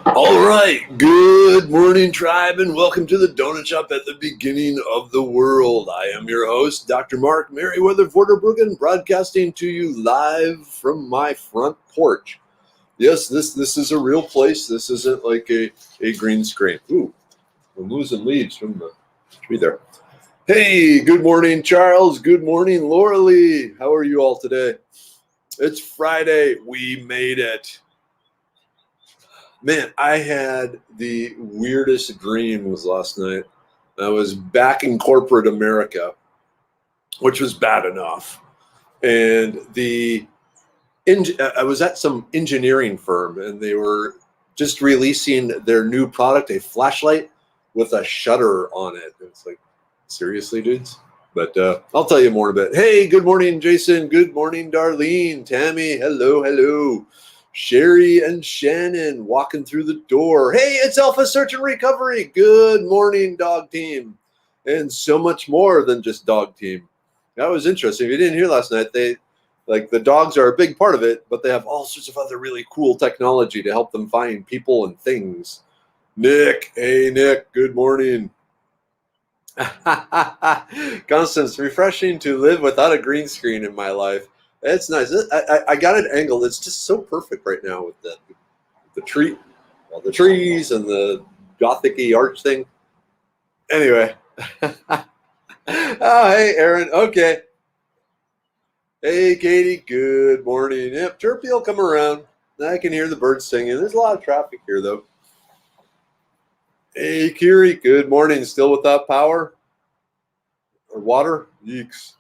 All right, good morning, tribe, and welcome to the Donut Shop at the beginning of the world. I am your host, Dr. Mark Merriweather Vorderbruggen, broadcasting to you live from my front porch. Yes, this is a real place. This isn't like a green screen. Ooh, I'm losing leaves from the tree there. Hey, good morning, Charles. Good morning, Laura Lee. How are you all today? It's Friday. We made it. Man, I had the weirdest dream was last night. I was back in corporate America, which was bad enough. And I was at some engineering firm, and they were just releasing their new product, a flashlight with a shutter on it. It's like, seriously, dudes? But I'll tell you more in a bit. Hey, good morning, Jason. Good morning, Darlene. Tammy, hello. Sherry and Shannon walking through the door. Hey, it's Alpha Search and Recovery. Good morning, dog team. And so much more than just dog team. That was interesting. If you didn't hear last night, the dogs are a big part of it, but they have all sorts of other really cool technology to help them find people and things. Nick, hey Nick, good morning. Constance, refreshing to live without a green screen in my life. It's nice. I got it angled. It's just so perfect right now with the tree, all the trees and the gothic-y arch thing. Anyway. Oh, hey, Aaron. Okay. Hey, Katie. Good morning. Yep, Chirpy will come around. I can hear the birds singing. There's a lot of traffic here, though. Hey, Kiri. Good morning. Still without power or water? Yeeks.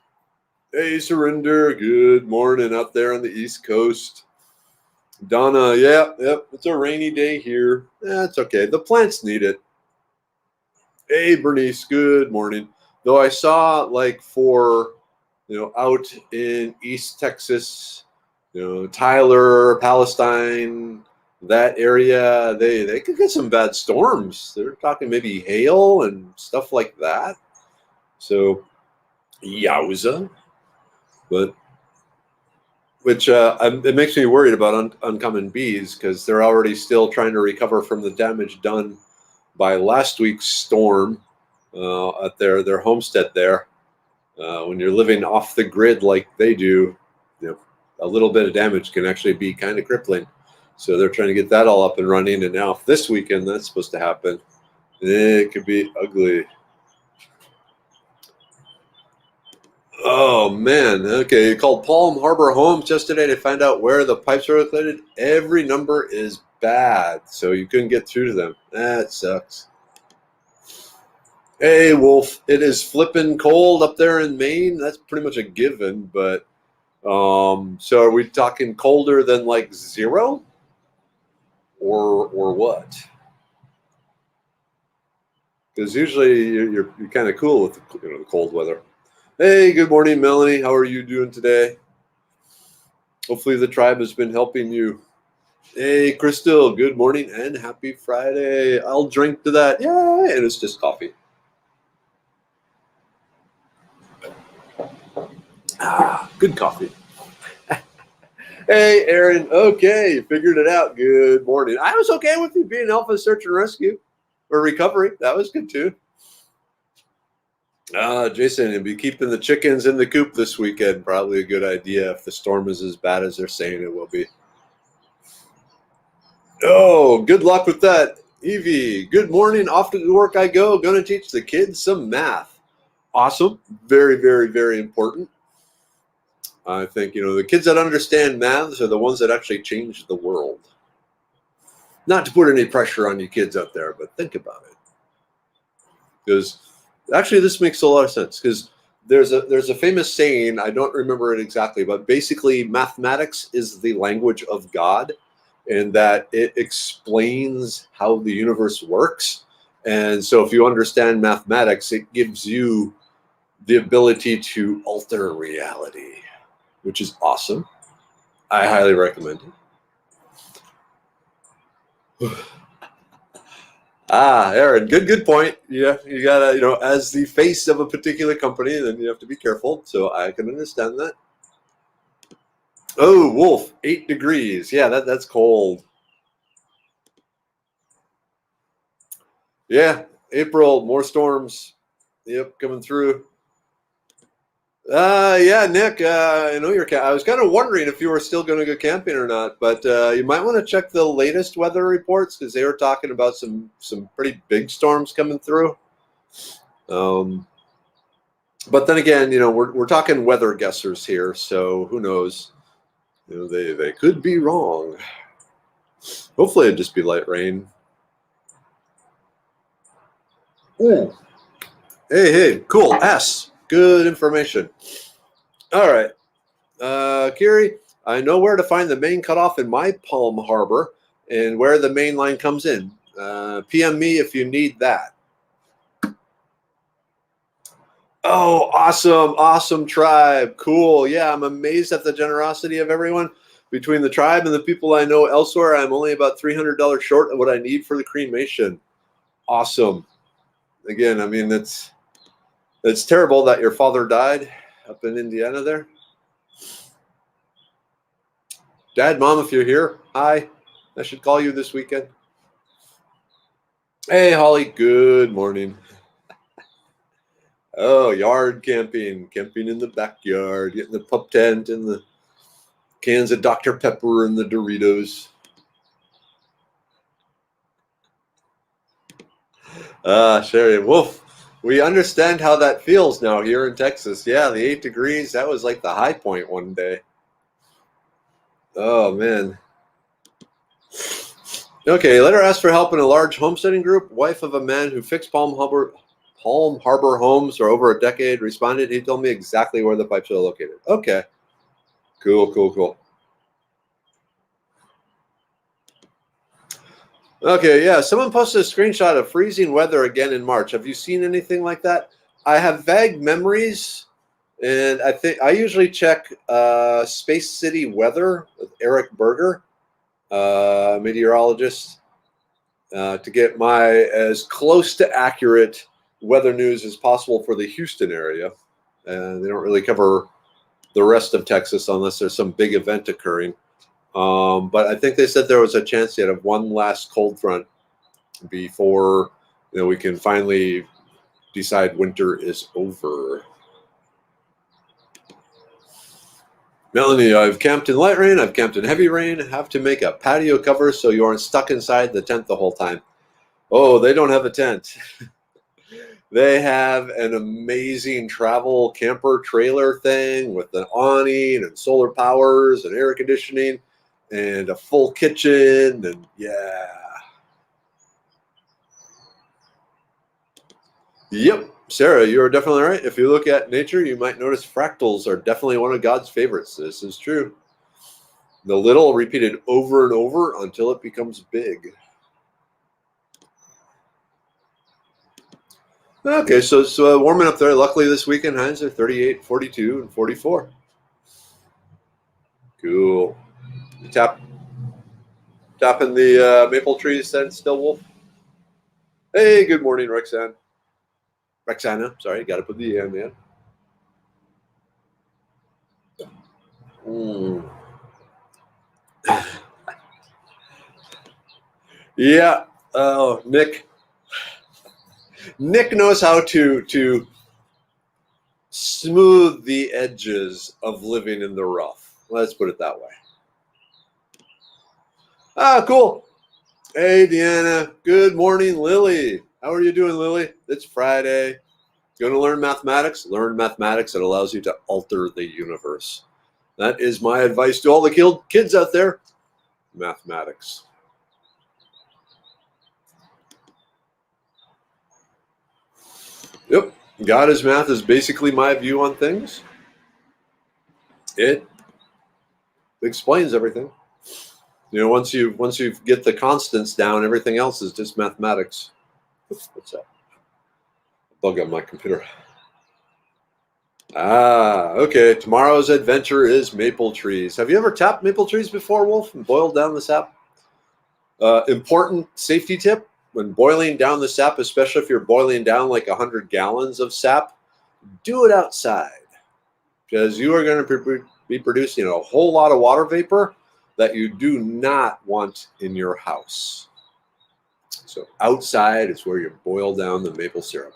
Hey, Surrender. Good morning out there on the East Coast. Donna, yep, it's a rainy day here. It's okay. The plants need it. Hey, Bernice, good morning. Though I saw out in East Texas, Tyler, Palestine, that area, they could get some bad storms. They're talking maybe hail and stuff like that. So, yowza. But it makes me worried about uncommon bees because they're already still trying to recover from the damage done by last week's storm at their homestead there. When you're living off the grid like they do, a little bit of damage can actually be kind of crippling. So they're trying to get that all up and running. And now this weekend that's supposed to happen, it could be ugly. Oh, man. Okay. Called Palm Harbor Homes yesterday to find out where the pipes are located. Every number is bad, so you couldn't get through to them. That sucks. Hey, Wolf. It is flipping cold up there in Maine. That's pretty much a given, but so are we talking colder than like 0? Or what? Because usually you're kind of cool with the cold weather. Hey, good morning, Melanie. How are you doing today? Hopefully the tribe has been helping you. Hey, Crystal, good morning and happy Friday. I'll drink to that. Yay! And it's just coffee. Good coffee. Hey, Aaron. Okay, you figured it out. Good morning. I was okay with you being Alpha Search and Rescue or Recovery. That was good too. Jason, you'll be keeping the chickens in the coop this weekend. Probably a good idea if the storm is as bad as they're saying it will be. Oh, good luck with that. Evie, good morning. Off to work I go. Going to teach the kids some math. Awesome. Very, very, very important. I think, the kids that understand maths are the ones that actually change the world. Not to put any pressure on you kids out there, but think about it. Because actually, this makes a lot of sense because there's a famous saying, I don't remember it exactly, but basically mathematics is the language of God and that it explains how the universe works. And so if you understand mathematics, it gives you the ability to alter reality, which is awesome. I highly recommend it. Aaron, good point. Yeah, you gotta, as the face of a particular company, then you have to be careful. So I can understand that. Oh, Wolf, 8 degrees. Yeah, that's cold. Yeah, April, more storms. Yep, coming through. Yeah, Nick, I know you're. I was kind of wondering if you were still going to go camping or not, but you might want to check the latest weather reports because they were talking about some pretty big storms coming through. Um, but then again, we're talking weather guessers here, so who knows? They could be wrong. Hopefully, it'd just be light rain. Ooh. Hey, cool. S. Good information. All right. Kiri, I know where to find the main cutoff in my Palm Harbor and where the main line comes in. PM me if you need that. Oh, awesome tribe. Cool. Yeah, I'm amazed at the generosity of everyone. Between the tribe and the people I know elsewhere, I'm only about $300 short of what I need for the cremation. Awesome. Again, I mean, it's terrible that your father died up in Indiana there. Dad, Mom, if you're here, hi. I should call you this weekend. Hey, Holly, good morning. Oh, yard camping in the backyard, getting the pup tent and the cans of Dr. Pepper and the Doritos. Sherry, Wolf, we understand how that feels now here in Texas. Yeah, the 8 degrees, that was like the high point one day. Oh, man. Okay, let her ask for help in a large homesteading group. Wife of a man who fixed Palm Harbor homes for over a decade responded. He told me exactly where the pipes are located. Okay. Cool. Okay, yeah. Someone posted a screenshot of freezing weather again in March. Have you seen anything like that? I have vague memories, and I think I usually check Space City weather with Eric Berger, meteorologist, to get my as close to accurate weather news as possible for the Houston area. And they don't really cover the rest of Texas unless there's some big event occurring. But I think they said there was a chance yet of one last cold front before we can finally decide winter is over. Melanie, I've camped in light rain, I've camped in heavy rain, have to make a patio cover so you aren't stuck inside the tent the whole time. Oh, they don't have a tent. They have an amazing travel camper trailer thing with an awning and solar powers and air conditioning and a full kitchen, and yeah. Yep, Sarah, you're definitely right. If you look at nature, you might notice fractals are definitely one of God's favorites. This is true. The little repeated over and over until it becomes big. Okay, so it's warming up there. Luckily, this weekend highs are 38, 42, and 44. Cool. Tapping the maple trees then still, Wolf? Hey, good morning, Rexana. Sorry, got to put the E in there. Yeah. Oh, Nick knows how to smooth the edges of living in the rough. Let's put it that way. Cool. Hey, Deanna. Good morning, Lily. How are you doing, Lily? It's Friday. You want to learn mathematics? Learn mathematics. It allows you to alter the universe. That is my advice to all the kids out there. Mathematics. Yep. God is math is basically my view on things. It explains everything. Once you get the constants down, everything else is just mathematics. What's that? Bug on my computer. Okay. Tomorrow's adventure is maple trees. Have you ever tapped maple trees before, Wolf, and boiled down the sap? Important safety tip: when boiling down the sap, especially if you're boiling down like 100 gallons of sap, do it outside, because you are going to be producing a whole lot of water vapor that you do not want in your house. So outside is where you boil down the maple syrup.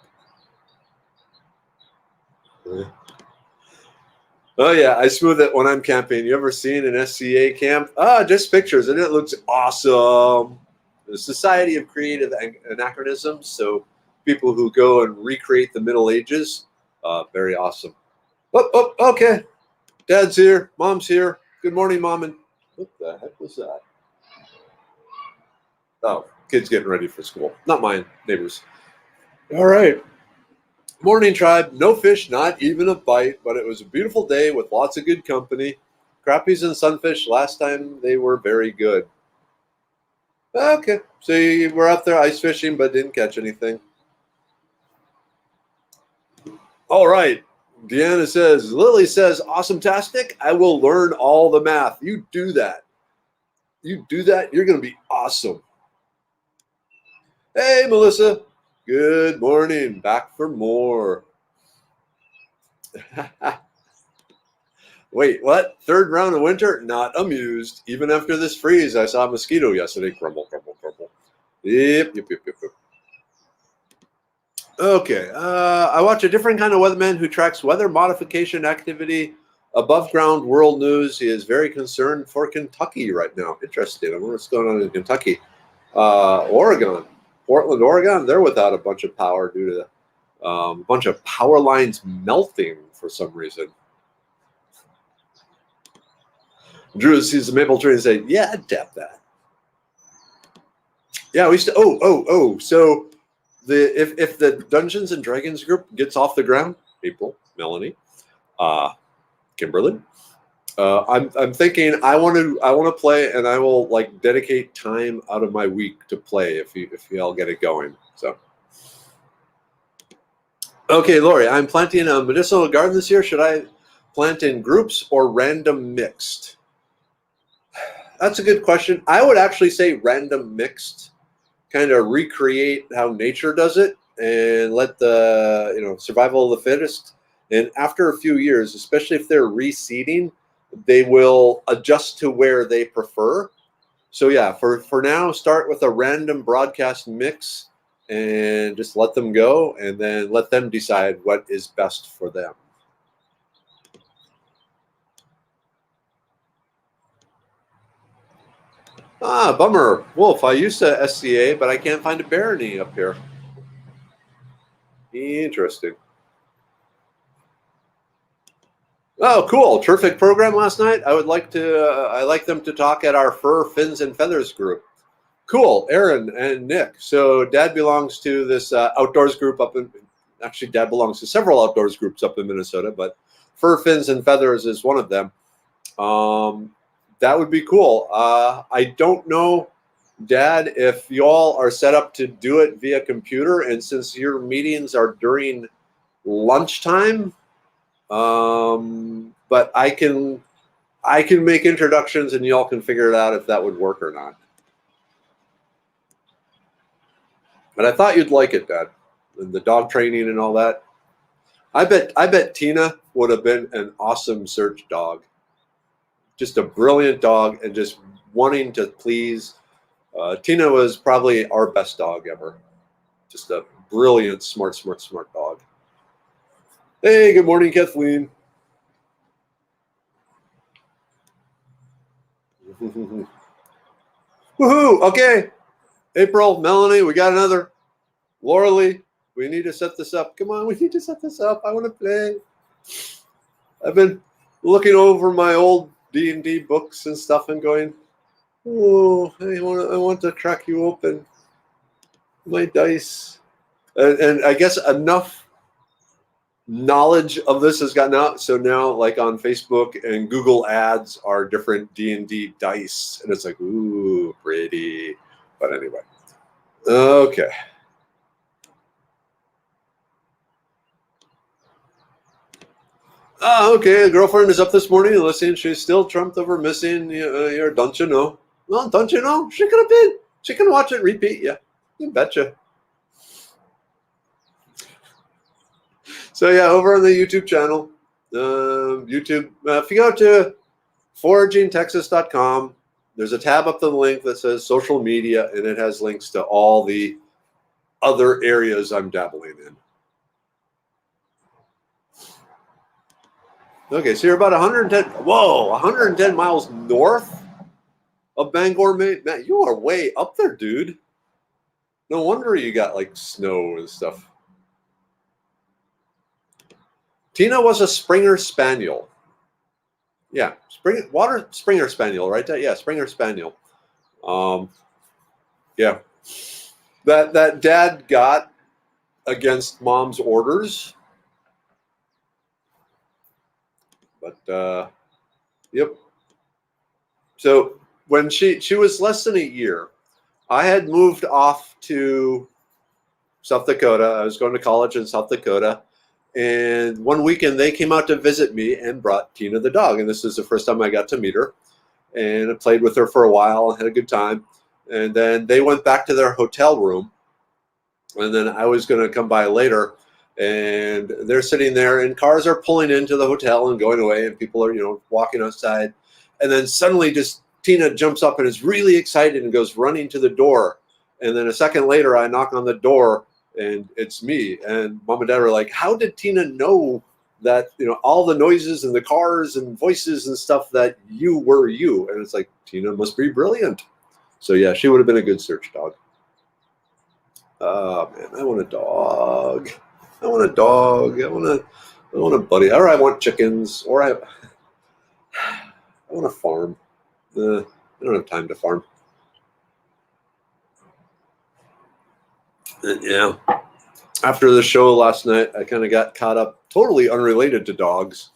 Oh yeah, I smooth it when I'm camping. You ever seen an SCA camp? Just pictures, and it looks awesome. The Society of Creative Anachronisms, so people who go and recreate the Middle Ages, very awesome. Okay. Dad's here, Mom's here. Good morning, Mom. And what the heck was that? Oh, kids getting ready for school. Not mine, neighbors. All right. Morning, tribe. No fish, not even a bite, but it was a beautiful day with lots of good company. Crappies and sunfish, last time they were very good. Okay, so you were out there ice fishing but didn't catch anything. All right. Deanna says, Lily says, awesome-tastic. I will learn all the math. You do that. You do that, you're going to be awesome. Hey, Melissa. Good morning. Back for more. Wait, what? Third round of winter? Not amused. Even after this freeze, I saw a mosquito yesterday. Crumble, crumble, crumble. Yep. Okay. I watch a different kind of weatherman who tracks weather modification activity above ground world news. He is very concerned for Kentucky right now. Interesting. I wonder what's going on in Kentucky. Oregon. Portland, Oregon, they're without a bunch of power due to a bunch of power lines melting for some reason. Drew sees the maple tree and says, yeah, I'd tap that. Yeah, we used to, so if the Dungeons and Dragons group gets off the ground, April, Melanie, Kimberly, I'm thinking I want to play, and I will like dedicate time out of my week to play if you all get it going. So, okay, Lori, I'm planting a medicinal garden this year. Should I plant in groups or random mixed? That's a good question. I would actually say random mixed, kind of recreate how nature does it, and let the survival of the fittest. And after a few years, especially if they're reseeding, they will adjust to where they prefer. So yeah, for now, start with a random broadcast mix and just let them go, and then let them decide what is best for them. Bummer. Wolf, I used to SCA, but I can't find a barony up here. Interesting. Oh, cool. Terrific program last night. I would like to, I like them to talk at our Fur, Fins, and Feathers group. Cool. Aaron and Nick. So Dad belongs to this outdoors group actually Dad belongs to several outdoors groups up in Minnesota, but Fur, Fins, and Feathers is one of them. That would be cool. I don't know, Dad, if y'all are set up to do it via computer, and since your meetings are during lunchtime, but I can make introductions and y'all can figure it out if that would work or not. But I thought you'd like it, Dad, and the dog training and all that. I bet Tina would have been an awesome search dog. Just a brilliant dog and just wanting to please. Tina was probably our best dog ever. Just a brilliant, smart dog. Hey, good morning, Kathleen. Woohoo! Okay, April, Melanie, we got another. Laura Lee, we need to set this up. Come on, we need to set this up. I want to play. I've been looking over my old D&D books and stuff and going, oh, I want to crack you open. My dice. And I guess enough knowledge of this has gotten out, so now like on Facebook and Google ads are different D&D dice, and it's like, ooh, pretty. But anyway, okay. Okay, the girlfriend is up this morning and listening. She's still trumped over missing your don't you know. Well, don't you know? She could have been. She can watch it repeat, yeah. You betcha. So yeah, over on the YouTube channel, YouTube. If you go to foragingtexas.com, there's a tab up the link that says social media, and it has links to all the other areas I'm dabbling in. Okay, so you're about 110 miles north of Bangor, Maine. Man, you are way up there, dude. No wonder you got like snow and stuff. Tina was a Springer Spaniel. Yeah, Springer Spaniel, right? Yeah, Springer Spaniel. Yeah, that dad got against mom's orders, but yep. So when she was less than a year, I had moved off to South Dakota. I was going to college in South Dakota. And one weekend they came out to visit me and brought Tina the dog. And this is the first time I got to meet her. And I played with her for a while and had a good time. And then they went back to their hotel room. And then I was going to come by later. And they're sitting there and cars are pulling into the hotel and going away. And people are, walking outside. And then suddenly just Tina jumps up and is really excited and goes running to the door. And then a second later, I knock on the door. And it's me. And mom and dad are like, how did Tina know that, all the noises and the cars and voices and stuff that you were you? And it's like, Tina must be brilliant. So yeah, she would have been a good search dog. Oh man, I want a dog. I want a dog. I want a buddy. Or I want chickens. Or I want a farm. I don't have time to farm. Yeah. After the show last night, I kind of got caught up, totally unrelated to dogs,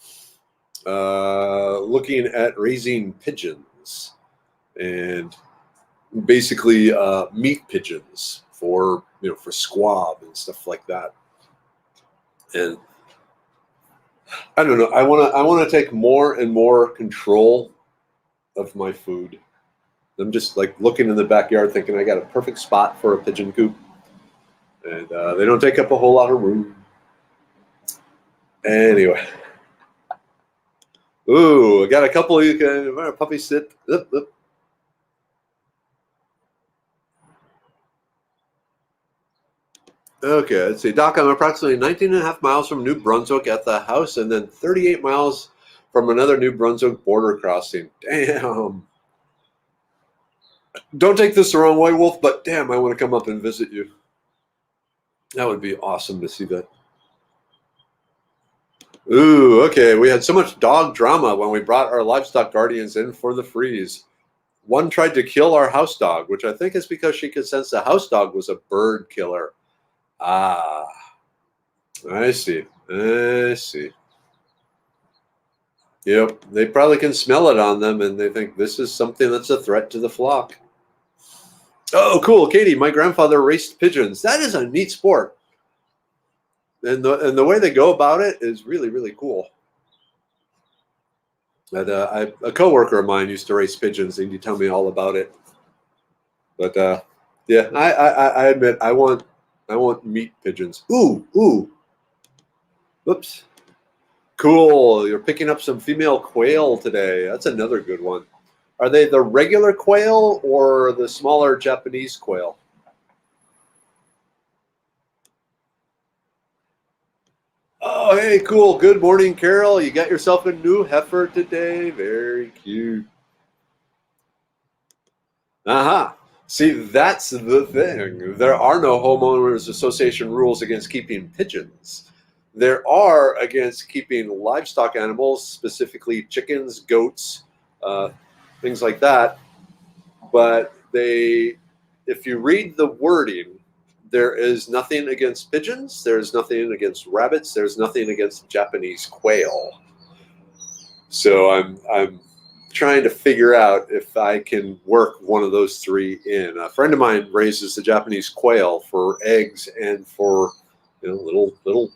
looking at raising pigeons and basically meat pigeons for squab and stuff like that. And I don't know. I want to take more and more control of my food. I'm just like looking in the backyard, thinking I got a perfect spot for a pigeon coop. And they don't take up a whole lot of room. Anyway. Ooh, I got a couple you can puppy sit. Okay, let's see. Doc, I'm approximately 19 and a half miles from New Brunswick at the house and then 38 miles from another New Brunswick border crossing. Damn. Don't take this the wrong way, Wolf, but damn, I want to come up and visit you. That would be awesome to see that. Ooh, okay. We had so much dog drama when we brought our livestock guardians in for the freeze. One tried to kill our house dog, which I think is because she could sense the house dog was a bird killer. Ah, I see. I see. Yep, they probably can smell it on them, and they think this is something that's a threat to the flock. Oh, cool, Katie. My grandfather raced pigeons. That is a neat sport, and the way they go about it is really, really cool. And a coworker of mine used to race pigeons, and he'd tell me all about it. But yeah, I admit I want meat pigeons. Ooh. Whoops. Cool. You're picking up some female quail today. That's another good one. Are they the regular quail or the smaller Japanese quail? Oh, hey, cool. Good morning, Carol. You got yourself a new heifer today. Very cute. Aha. See, that's the thing. There are no homeowners association rules against keeping pigeons. There are against keeping livestock animals, specifically chickens, goats, things like that. But if you read the wording, there is nothing against pigeons. There's nothing against rabbits. There's nothing against Japanese quail. So I'm trying to figure out if I can work one of those three in. A friend of mine raises the Japanese quail for eggs and for little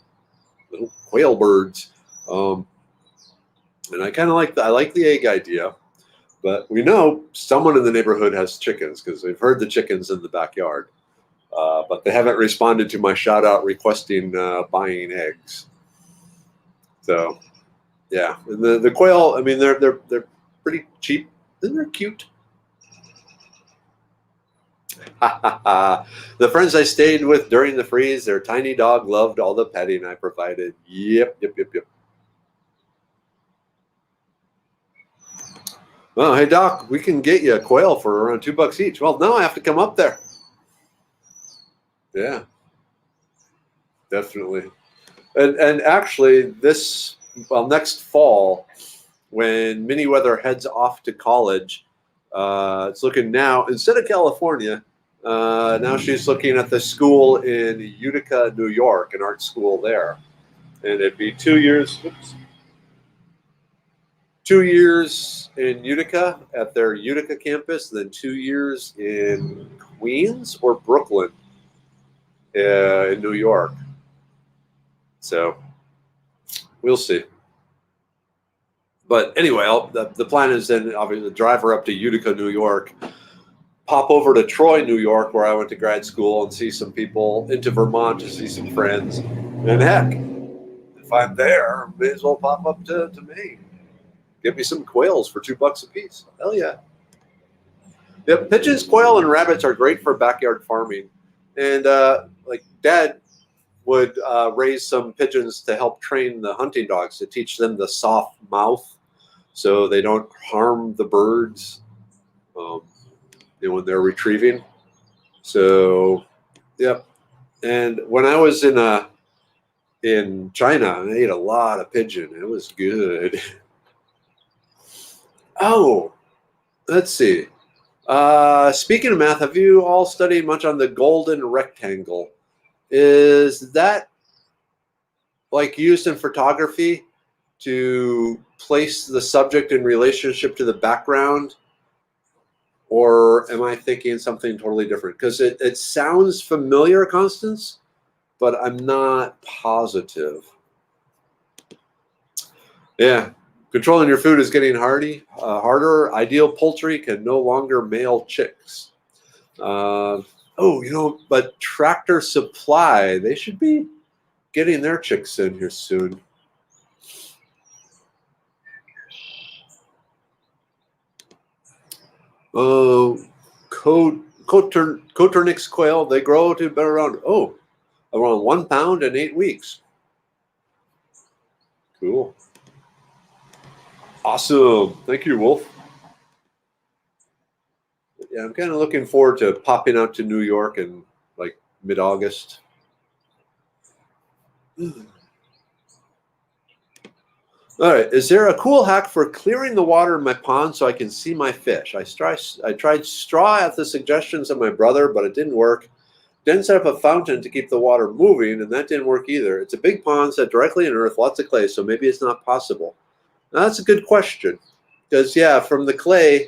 quail birds, and I like the egg idea. But we know someone in the neighborhood has chickens because they've heard the chickens in the backyard. But they haven't responded to my shout out requesting buying eggs. So Yeah, and the quail. I mean, they're pretty cheap and they're cute. The friends I stayed with during the freeze, their tiny dog loved all the petting I provided. Yep, yep, yep, yep. Well, hey Doc, we can get you a quail for around $2 each. Well, now I have to come up there. Yeah, definitely. And actually, next fall, when Miniweather heads off to college, it's looking now instead of California. Now she's looking at the school in Utica, New York, an art school there, and it'd be 2 years. Oops, 2 years in Utica at their Utica campus, then 2 years in Queens or Brooklyn in New York. So we'll see. But anyway, the plan is then obviously to drive her up to Utica, New York, pop over to Troy, New York, where I went to grad school, and see some people, into Vermont to see some friends. And heck, if I'm there, may as well pop up to Maine. Get me some quails for $2 a piece. Hell yeah. Yeah, pigeons, quail, and rabbits are great for backyard farming. And like Dad would raise some pigeons to help train the hunting dogs, to teach them the soft mouth so they don't harm the birds when they're retrieving. So, yep. And when I was in China, I ate a lot of pigeon. It was good. Oh, let's see. Speaking of math, have you all studied much on the golden rectangle? Is that like used in photography to place the subject in relationship to the background? Or am I thinking something totally different? Because it sounds familiar, Constance, but I'm not positive. Yeah. Controlling your food is getting harder. Ideal poultry can no longer male chicks. But Tractor Supply, they should be getting their chicks in here soon. Coturnix quail, they grow to be around 1 pound in 8 weeks. Cool. Awesome. Thank you, Wolf. Yeah, I'm kind of looking forward to popping out to New York in like mid-August. All right. Is there a cool hack for clearing the water in my pond so I can see my fish? I tried straw at the suggestions of my brother, but it didn't work. Then set up a fountain to keep the water moving, and that didn't work either. It's a big pond set directly in earth, lots of clay, so maybe it's not possible. Now, that's a good question. Because, yeah, from the clay,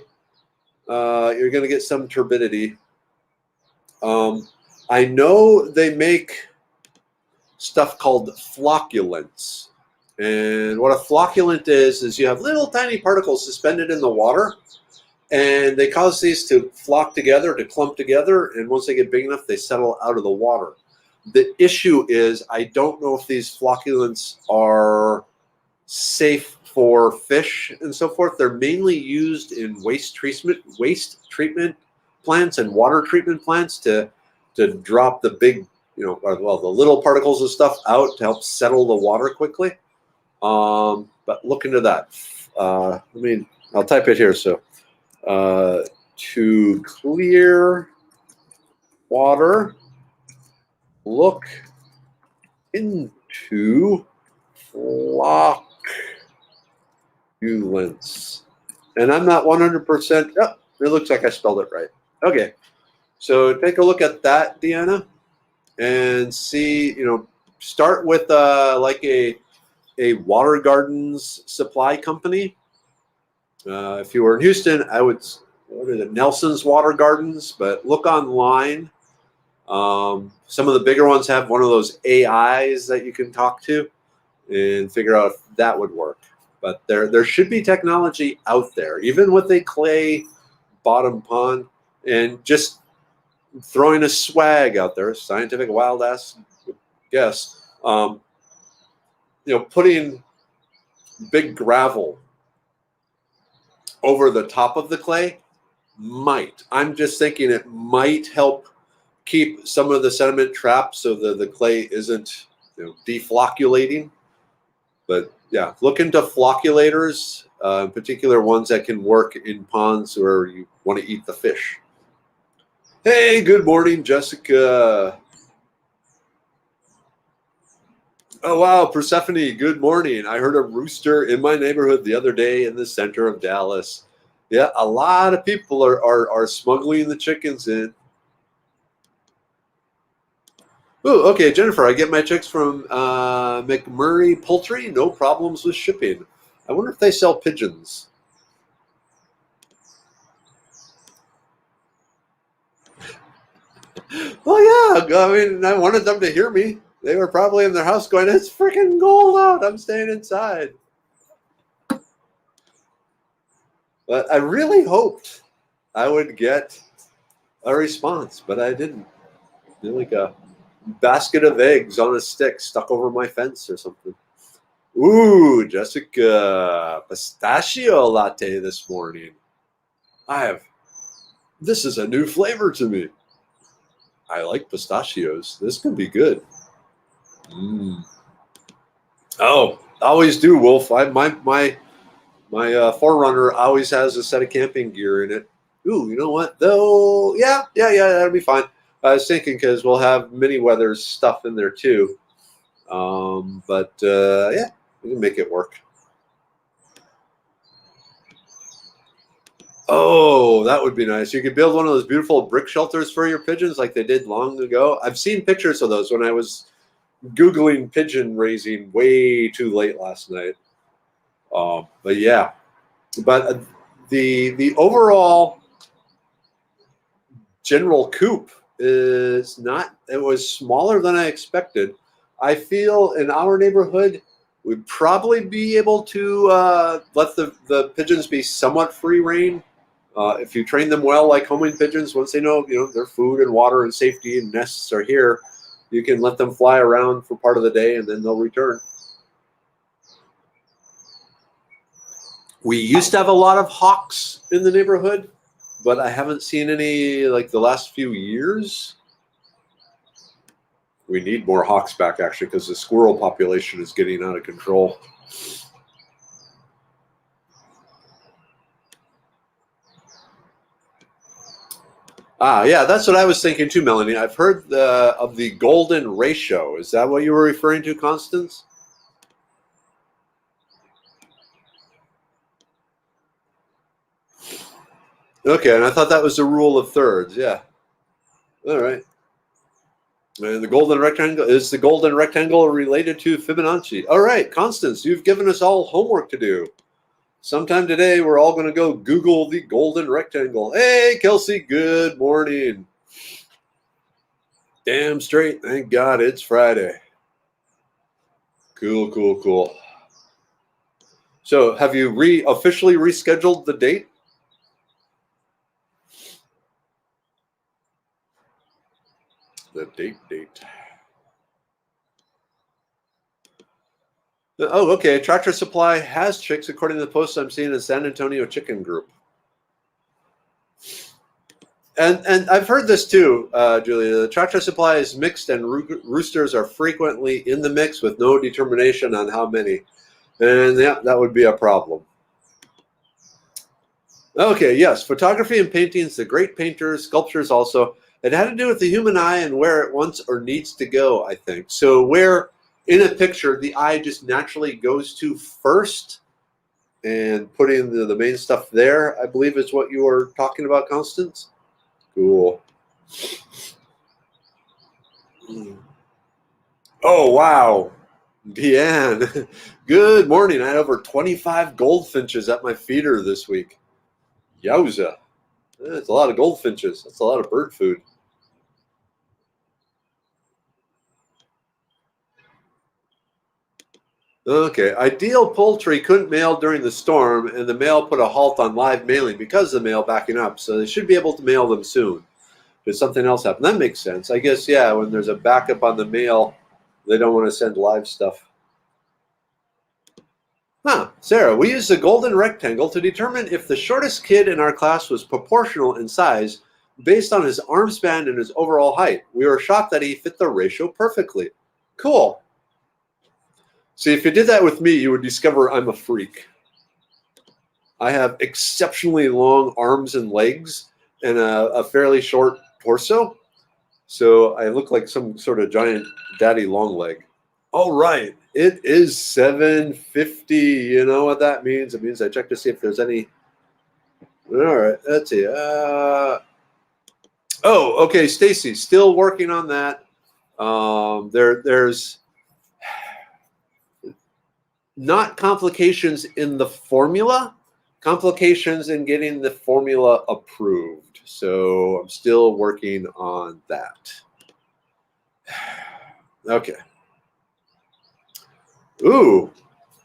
you're going to get some turbidity. I know they make stuff called flocculants. And what a flocculant is you have little tiny particles suspended in the water, and they cause these to flock together, to clump together, and once they get big enough, they settle out of the water. The issue is I don't know if these flocculants are safe for fish and so forth. They're mainly used in waste treatment plants and water treatment plants to drop the big, the little particles of stuff out to help settle the water quickly. But look into that. I'll type it here. So, to clear water, look into flocculants. And I'm not 100%. Oh, it looks like I spelled it right. Okay. So take a look at that, Deanna, and see, start with like a water gardens supply company. If you were in Houston, I would order the Nelson's Water Gardens, but look online. Some of the bigger ones have one of those AIs that you can talk to and figure out if that would work. But there should be technology out there, even with a clay bottom pond, and just throwing a swag out there, scientific wild ass guess, putting big gravel over the top of the clay might. I'm just thinking it might help keep some of the sediment trapped so the clay isn't deflocculating. But yeah, look into flocculators, in particular ones that can work in ponds where you want to eat the fish. Hey, good morning, Jessica. Oh, wow, Persephone, good morning. I heard a rooster in my neighborhood the other day in the center of Dallas. Yeah, a lot of people are smuggling the chickens in. Oh, okay, Jennifer, I get my chicks from McMurray Poultry. No problems with shipping. I wonder if they sell pigeons. Well, yeah, I mean, I wanted them to hear me. They were probably in their house going, it's freaking cold out. I'm staying inside. But I really hoped I would get a response, but I didn't. Like a basket of eggs on a stick stuck over my fence or something. Ooh, Jessica, pistachio latte this morning. This is a new flavor to me. I like pistachios. This could be good. Oh, always do, Wolf. My Forerunner always has a set of camping gear in it. Ooh, you know what though? Yeah, that'll be fine. I was thinking because we'll have mini weather stuff in there too. But yeah, we can make it work. Oh, that would be nice. You could build one of those beautiful brick shelters for your pigeons like they did long ago. I've seen pictures of those when I was Googling pigeon raising way too late last night. But yeah, but the overall general coop is not, it was smaller than I expected. I feel in our neighborhood, we'd probably be able to let the pigeons be somewhat free rein. If you train them well, like homing pigeons, once they know their food and water and safety and nests are here, you can let them fly around for part of the day and then they'll return. We used to have a lot of hawks in the neighborhood, but I haven't seen any like the last few years. We need more hawks back actually because the squirrel population is getting out of control. Yeah, that's what I was thinking too, Melanie. I've heard of the golden ratio. Is that what you were referring to, Constance? Okay, and I thought that was the rule of thirds. Yeah. All right. And the golden rectangle, is the golden rectangle related to Fibonacci? All right, Constance, you've given us all homework to do. Sometime today, we're all going to go Google the golden rectangle. Hey, Kelsey, good morning. Damn straight. Thank God it's Friday. Cool. So have you officially rescheduled the date? The date. Oh, okay. Tractor Supply has chicks, according to the post I'm seeing in San Antonio Chicken Group. And I've heard this too, Julia. The Tractor Supply is mixed, and roosters are frequently in the mix with no determination on how many. And yeah, that would be a problem. Okay, yes, photography and paintings, the great painters, sculptures also. It had to do with the human eye and where it wants or needs to go, I think. So where in a picture the eye just naturally goes to first and putting the main stuff there, I believe is what you were talking about, Constance. Cool. Oh, wow. Deanne, good morning. I had over 25 goldfinches at my feeder this week. Yowza. That's a lot of goldfinches. That's a lot of bird food. Okay. Ideal Poultry couldn't mail during the storm, and the mail put a halt on live mailing because of the mail backing up. So they should be able to mail them soon. Did something else happen? That makes sense. I guess, yeah, when there's a backup on the mail, they don't want to send live stuff. Sarah, we used the golden rectangle to determine if the shortest kid in our class was proportional in size based on his arm span and his overall height. We were shocked that he fit the ratio perfectly. Cool. See, if you did that with me, you would discover I'm a freak. I have exceptionally long arms and legs and a fairly short torso. So I look like some sort of giant daddy long leg. All right. It is 7:50. You know what that means? It means I check to see if there's any. All right. Let's see. Okay. Stacy, still working on that. There's not complications in the formula, complications in getting the formula approved. So I'm still working on that. Okay. Ooh,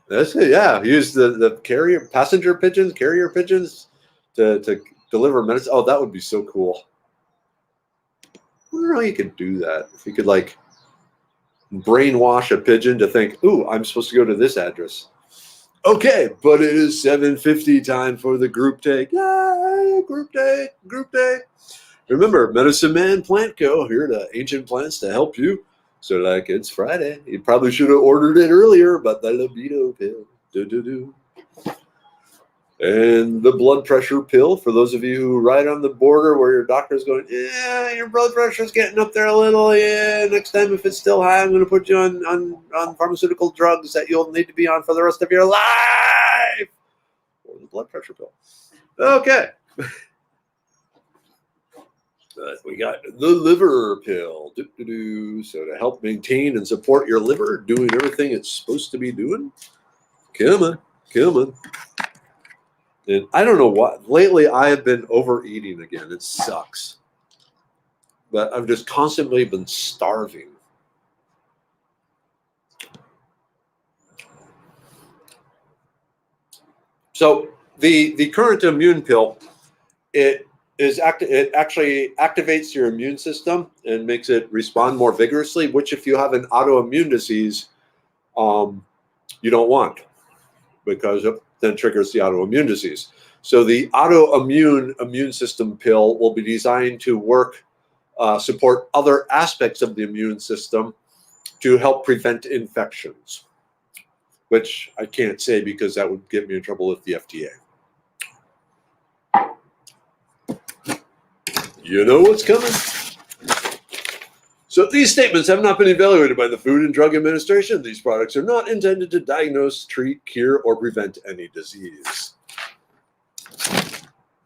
that's it. Yeah, use the carrier pigeons to deliver medicine. Oh, that would be so cool. I wonder how you could do that. If you could like brainwash a pigeon to think, ooh, I'm supposed to go to this address. Okay, but it is 7:50 time for the group take. Yay, group day. Remember, Medicine Man Plant Co. here to Ancient Plants to help you. So like it's Friday. You probably should have ordered it earlier, but the libido pill. And the blood pressure pill for those of you who ride on the border where your doctor's going, yeah, your blood pressure's getting up there a little. Yeah, next time if it's still high, I'm going to put you on pharmaceutical drugs that you'll need to be on for the rest of your life. Or the blood pressure pill. Okay. We got the liver pill. So to help maintain and support your liver, doing everything it's supposed to be doing. Come on. And I don't know what. Lately, I have been overeating again. It sucks. But I've just constantly been starving. So the current immune pill, it actually activates your immune system and makes it respond more vigorously, which if you have an autoimmune disease, you don't want, because it then triggers the autoimmune disease. So the autoimmune immune system pill will be designed to support other aspects of the immune system to help prevent infections, which I can't say because that would get me in trouble with the FDA. You know what's coming. So these statements have not been evaluated by the Food and Drug Administration. These products are not intended to diagnose, treat, cure, or prevent any disease.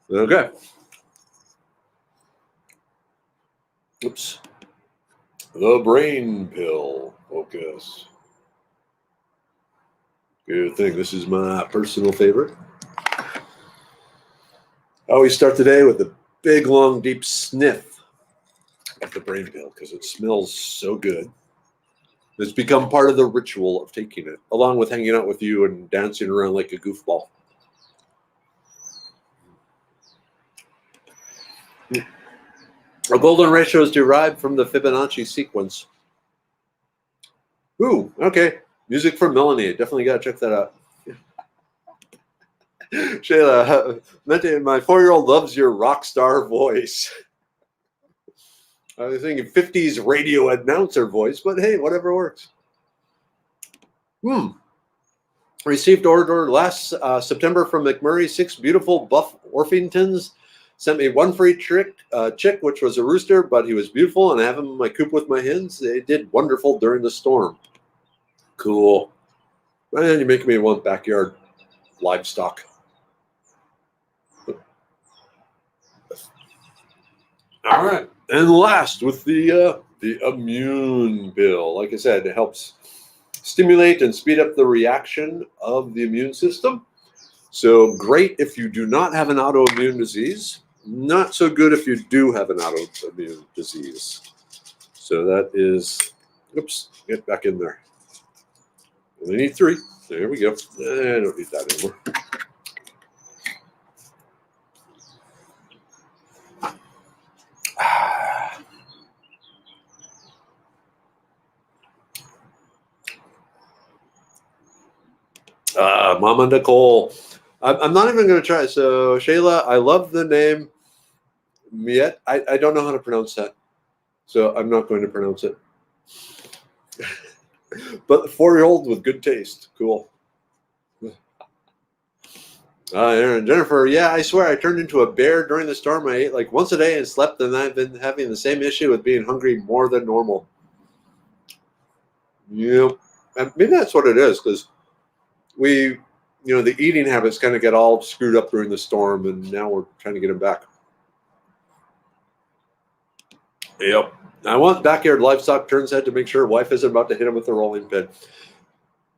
Okay. Oops. The brain pill. Focus. Good thing. This is my personal favorite. I always start the day with a big, long, deep sniff of the brain pill because it smells so good. It's become part of the ritual of taking it, along with hanging out with you and dancing around like a goofball. A golden ratio is derived from the Fibonacci sequence. Ooh, okay. Music from Melanie. Definitely got to check that out. Shayla, my 4-year-old loves your rock star voice. I was thinking 50s radio announcer voice, but hey, whatever works. Received order last September from McMurray. 6 beautiful buff Orpingtons. Sent me 1 free chick, which was a rooster, but he was beautiful, and I have him in my coop with my hens. They did wonderful during the storm. Cool. Man, you're making me want backyard livestock. All right. And last, with the immune pill. Like I said, it helps stimulate and speed up the reaction of the immune system. So great if you do not have an autoimmune disease. Not so good if you do have an autoimmune disease. So that is, oops, get back in there. Only need 3. There we go. I don't need that anymore. Mama Nicole. I'm not even going to try. So, Shayla, I love the name Miet. I don't know how to pronounce that. So, I'm not going to pronounce it. But 4-year-old with good taste. Cool. Aaron, Jennifer, yeah, I swear I turned into a bear during the storm. I ate like once a day and slept, and I've been having the same issue with being hungry more than normal. Yep. And maybe that's what it is, because we, the eating habits kind of get all screwed up during the storm, and now we're trying to get them back. Yep. I want backyard livestock turns head to make sure wife isn't about to hit him with the rolling pin.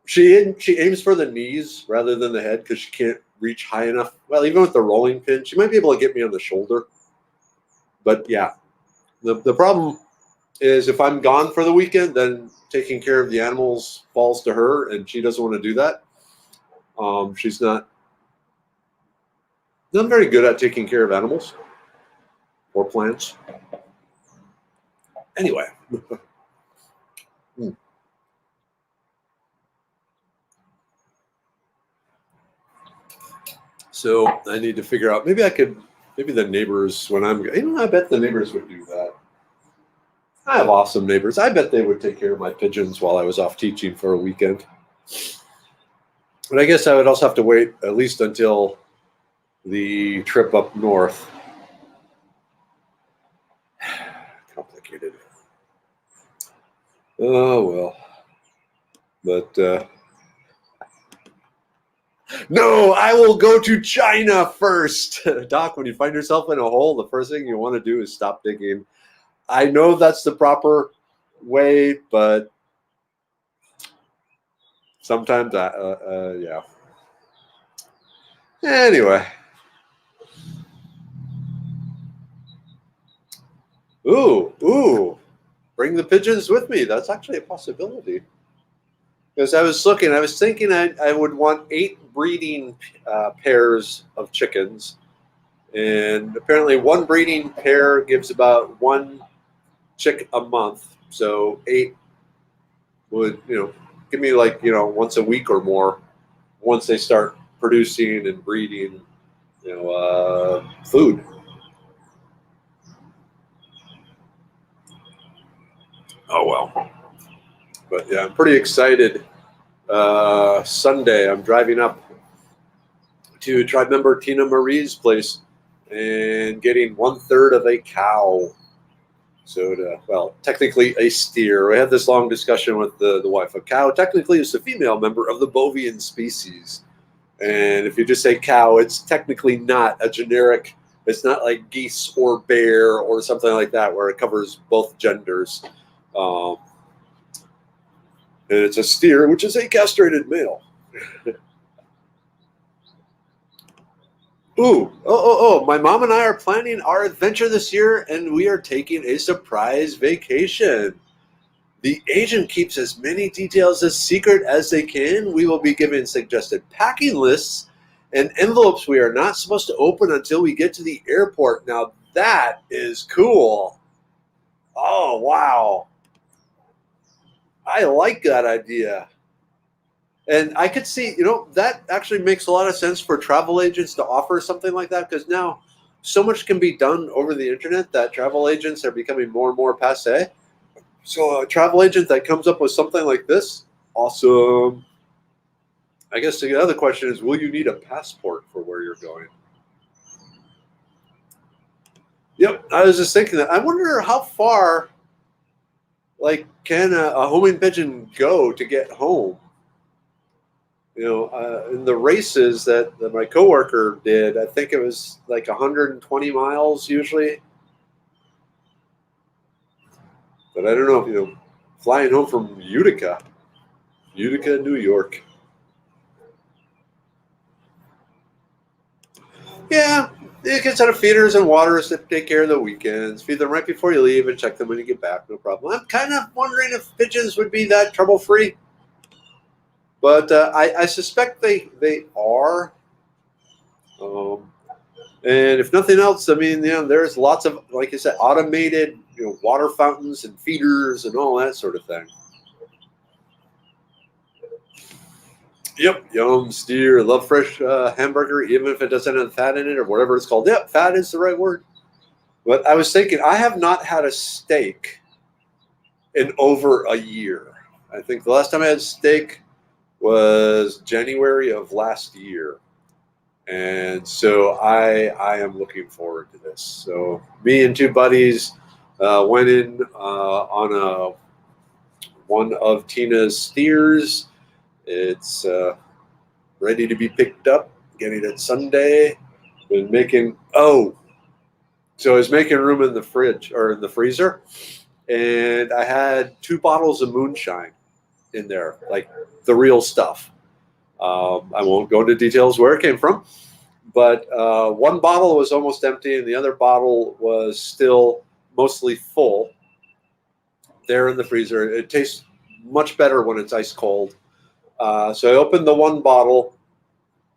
She aims for the knees rather than the head because she can't reach high enough. Well, even with the rolling pin, she might be able to get me on the shoulder. But yeah, the problem is if I'm gone for the weekend, then taking care of the animals falls to her, and she doesn't want to do that. She's not very good at taking care of animals or plants. Anyway. So I need to figure out, maybe the neighbors, when I bet the neighbors would do that. I have awesome neighbors. I bet they would take care of my pigeons while I was off teaching for a weekend. But I guess I would also have to wait at least until the trip up north. Complicated. Oh, well. But, no, I will go to China first. Doc, when you find yourself in a hole, the first thing you want to do is stop digging. I know that's the proper way, but sometimes yeah. Anyway. Ooh. Bring the pigeons with me. That's actually a possibility. Because I was thinking I would want 8 breeding pairs of chickens. And apparently one breeding pair gives about 1 chick a month. So 8 would, give me like, once a week or more once they start producing and breeding, food. Oh, well. But yeah, I'm pretty excited. Sunday, I'm driving up to Tri-Member Tina Marie's place and getting 1/3 of a cow. So, technically a steer. We had this long discussion with the wife. A cow technically is a female member of the bovine species. And if you just say cow, it's technically not a generic. It's not like geese or bear or something like that where it covers both genders. And it's a steer, which is a castrated male. Ooh, my mom and I are planning our adventure this year, and we are taking a surprise vacation. The agent keeps as many details as secret as they can. We will be given suggested packing lists and envelopes we are not supposed to open until we get to the airport. Now, that is cool. Oh, wow. I like that idea. And I could see, that actually makes a lot of sense for travel agents to offer something like that, because now so much can be done over the internet that travel agents are becoming more and more passe. So a travel agent that comes up with something like this, awesome. I guess the other question is, will you need a passport for where you're going? Yep, I was just thinking that. I wonder how far, can a homing pigeon go to get home? In the races that my coworker did, I think it was like 120 miles usually. But I don't know if, flying home from Utica, New York. Yeah, you can set up feeders and waters to take care of the weekends. Feed them right before you leave and check them when you get back. No problem. I'm kind of wondering if pigeons would be that trouble-free. But I suspect they are. And if nothing else, I mean, there's lots of, like I said, automated, water fountains and feeders and all that sort of thing. Yep, yum steer. Love fresh hamburger, even if it doesn't have fat in it or whatever it's called. Yep, fat is the right word. But I was thinking, I have not had a steak in over a year. I think the last time I had steak was January of last year. And so I am looking forward to this. So me and two buddies went in on one of Tina's steers. It's ready to be picked up. Getting it Sunday. Been making so I was making room in the fridge or in the freezer, and I had 2 bottles of moonshine in there, like the real stuff. I won't go into details where it came from, but one bottle was almost empty, and the other bottle was still mostly full. There in the freezer, it tastes much better when it's ice cold. So I opened the one bottle,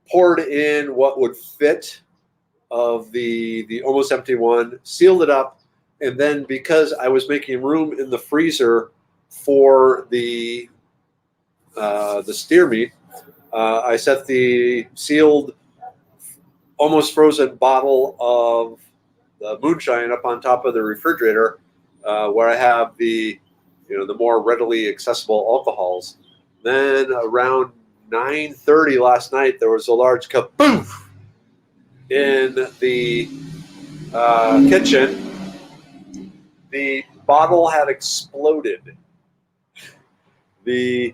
poured in what would fit of the almost empty one, sealed it up, and then because I was making room in the freezer for the steer meat, I set the sealed, almost frozen bottle of the moonshine up on top of the refrigerator, where I have the more readily accessible alcohols. Then around 9:30 last night, there was a large kaboof in the kitchen. The bottle had exploded. The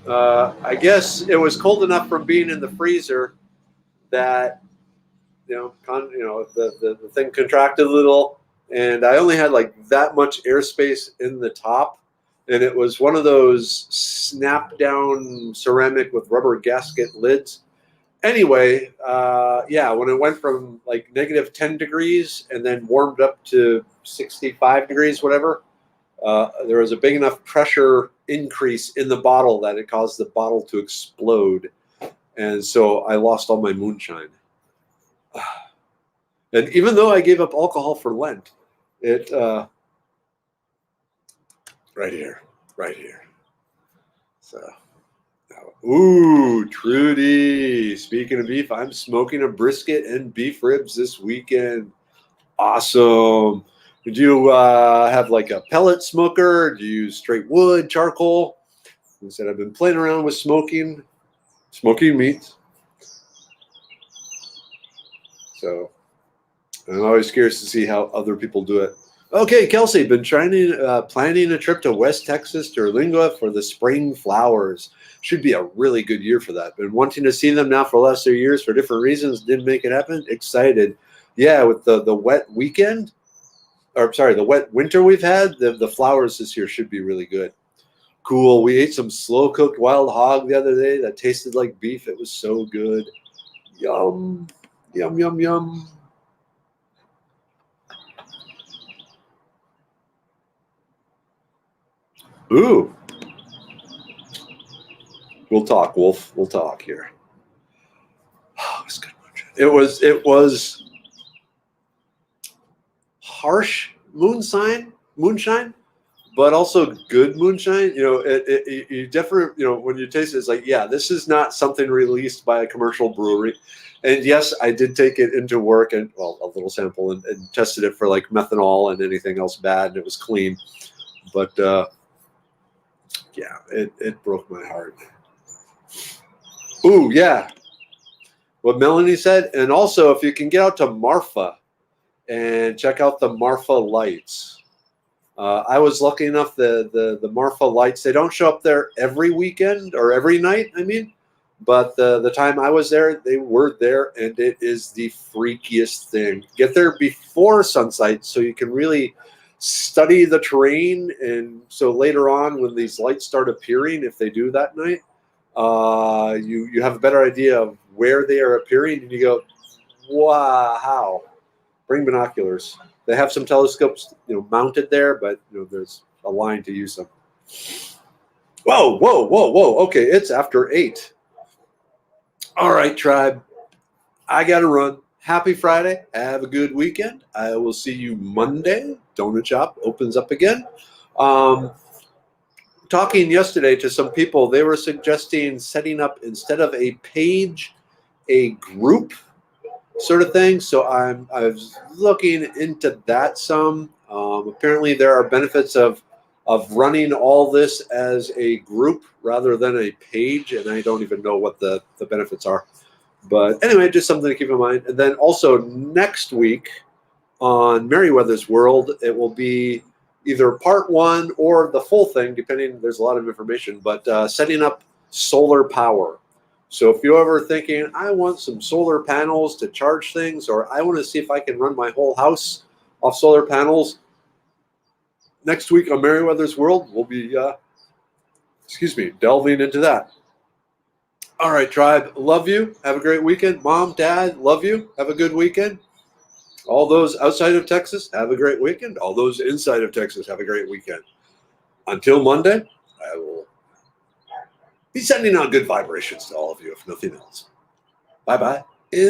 I guess it was cold enough from being in the freezer that the thing contracted a little, and I only had like that much airspace in the top, and it was one of those snap down ceramic with rubber gasket lids. Anyway, when it went from like -10 degrees and then warmed up to 65 degrees, whatever, there was a big enough pressure increase in the bottle that it caused the bottle to explode. And so I lost all my moonshine. And even though I gave up alcohol for Lent, it right here. So, ooh, Trudy. Speaking of beef, I'm smoking a brisket and beef ribs this weekend. Awesome. Did you have like a pellet smoker? Do you use straight wood, charcoal? I said I've been playing around with smoking meats. So I'm always curious to see how other people do it. Okay, Kelsey, been planning a trip to West Texas to Erlingua for the spring flowers. Should be a really good year for that. Been wanting to see them now for the last 2 years for different reasons. Didn't make it happen. Excited. Yeah, with the wet weekend, or sorry, the wet winter we've had, the flowers this year should be really good. Cool. We ate some slow-cooked wild hog the other day that tasted like beef. It was so good. Yum, yum, yum, yum. Ooh. We'll talk, Wolf. We'll talk here. Oh, it was good. It was harsh moonshine, but also good moonshine. You definitely, when you taste it, it's like, yeah, this is not something released by a commercial brewery. And yes, I did take it into work and, well, a little sample and tested it for like methanol and anything else bad, and it was clean. But yeah, it broke my heart. Ooh, yeah. What Melanie said. And also, if you can get out to Marfa and check out the Marfa lights. I was lucky enough, the Marfa lights, they don't show up there every weekend or every night, I mean. But the time I was there, they were there, and it is the freakiest thing. Get there before sunset so you can really study the terrain. And so later on, when these lights start appearing, if they do that night, you have a better idea of where they are appearing, and you go, wow. Bring binoculars. They have some telescopes, mounted there, but there's a line to use them. Whoa. Okay, it's after 8. All right, tribe. I gotta run. Happy Friday. Have a good weekend. I will see you Monday. Donut Shop opens up again. Talk talking yesterday to some people, they were suggesting setting up, instead of a page, a group sort of thing. So I was looking into that some. Apparently, there are benefits of running all this as a group rather than a page, and I don't even know what the benefits are. But anyway, just something to keep in mind. And then also next week on Merriweather's World, it will be either part 1 or the full thing, depending. There's a lot of information, but setting up solar power. So if you're ever thinking, I want some solar panels to charge things, or I want to see if I can run my whole house off solar panels, next week on Merriweather's World, we'll be, delving into that. All right, tribe, love you. Have a great weekend. Mom, Dad, love you. Have a good weekend. All those outside of Texas, have a great weekend. All those inside of Texas, have a great weekend. Until Monday, I will be sending out good vibrations to all of you, if nothing else. Bye-bye.